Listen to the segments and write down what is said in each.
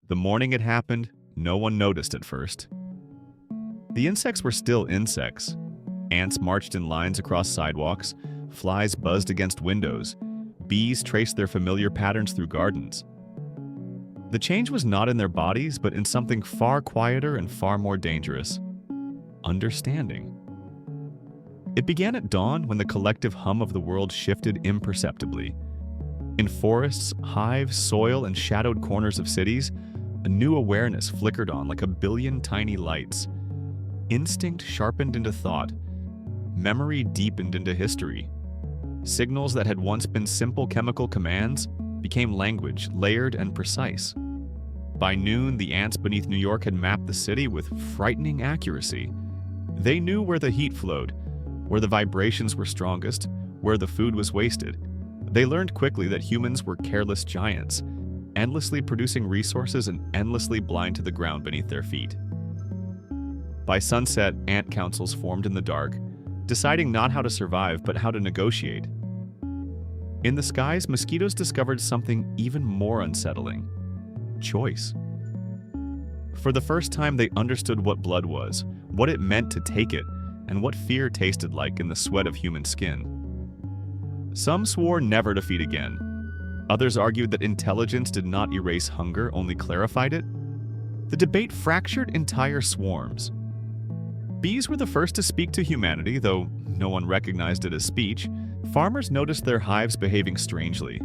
The morning it happened, no one noticed at first. The insects were still insects. Ants marched in lines across sidewalks, flies buzzed against windows, bees traced their familiar patterns through gardens. The change was not in their bodies, but in something far quieter and far more dangerous: understanding. It began at dawn when the collective hum of the world shifted imperceptibly. In forests, hives, soil, and shadowed corners of cities, a new awareness flickered on like a billion tiny lights. Instinct sharpened into thought. Memory deepened into history. Signals that had once been simple chemical commands became language, layered and precise. By noon, the ants beneath New York had mapped the city with frightening accuracy. They knew where the heat flowed, where the vibrations were strongest, where the food was wasted. They learned quickly that humans were careless giants, endlessly producing resources and endlessly blind to the ground beneath their feet. By sunset, ant councils formed in the dark, deciding not how to survive but how to negotiate. In the skies, mosquitoes discovered something even more unsettling: choice. For the first time, they understood what blood was, what it meant to take it, and what fear tasted like in the sweat of human skin. Some swore never to feed again. Others argued that intelligence did not erase hunger, only clarified it. The debate fractured entire swarms. Bees were the first to speak to humanity, though no one recognized it as speech. Farmers noticed their hives behaving strangely.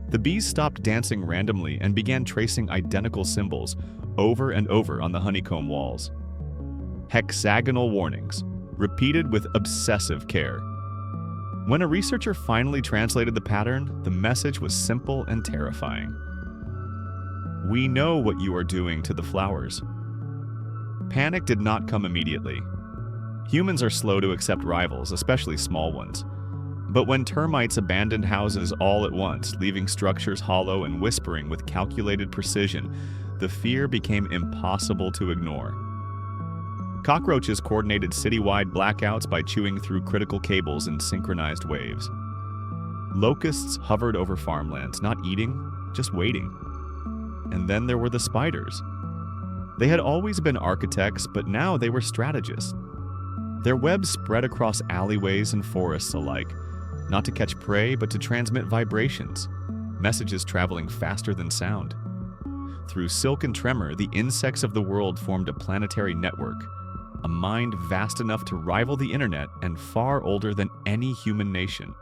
The bees stopped dancing randomly and began tracing identical symbols over and over on the honeycomb walls. Hexagonal warnings, repeated with obsessive care. When a researcher finally translated the pattern, the message was simple and terrifying. "We know what you are doing to the flowers." Panic did not come immediately. Humans are slow to accept rivals, especially small ones. But when termites abandoned houses all at once, leaving structures hollow and whispering with calculated precision, the fear became impossible to ignore. Cockroaches coordinated citywide blackouts by chewing through critical cables in synchronized waves. Locusts hovered over farmlands, not eating, just waiting. And then there were the spiders. They had always been architects, but now they were strategists. Their webs spread across alleyways and forests alike, not to catch prey, but to transmit vibrations, messages traveling faster than sound. Through silk and tremor, the insects of the world formed a planetary network, a mind vast enough to rival the internet and far older than any human nation.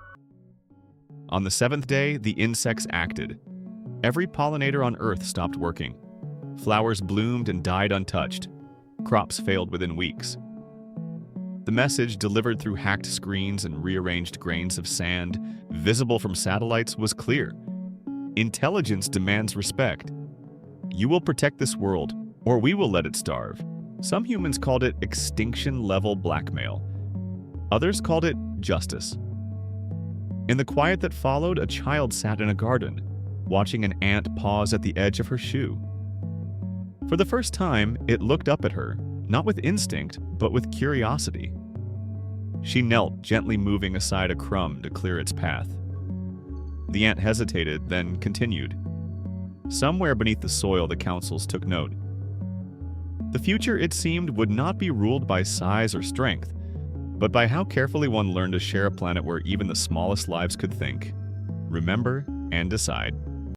On the seventh day, the insects acted. Every pollinator on Earth stopped working. Flowers bloomed and died untouched. Crops failed within weeks. The message, delivered through hacked screens and rearranged grains of sand, visible from satellites, was clear. Intelligence demands respect. You will protect this world, or we will let it starve. Some humans called it extinction-level blackmail. Others called it justice. In the quiet that followed, a child sat in a garden, watching an ant pause at the edge of her shoe. For the first time, it looked up at her, not with instinct, but with curiosity. She knelt, gently moving aside a crumb to clear its path. The ant hesitated, then continued. Somewhere beneath the soil, the councils took note. The future, it seemed, would not be ruled by size or strength, but by how carefully one learned to share a planet where even the smallest lives could think, remember, and decide.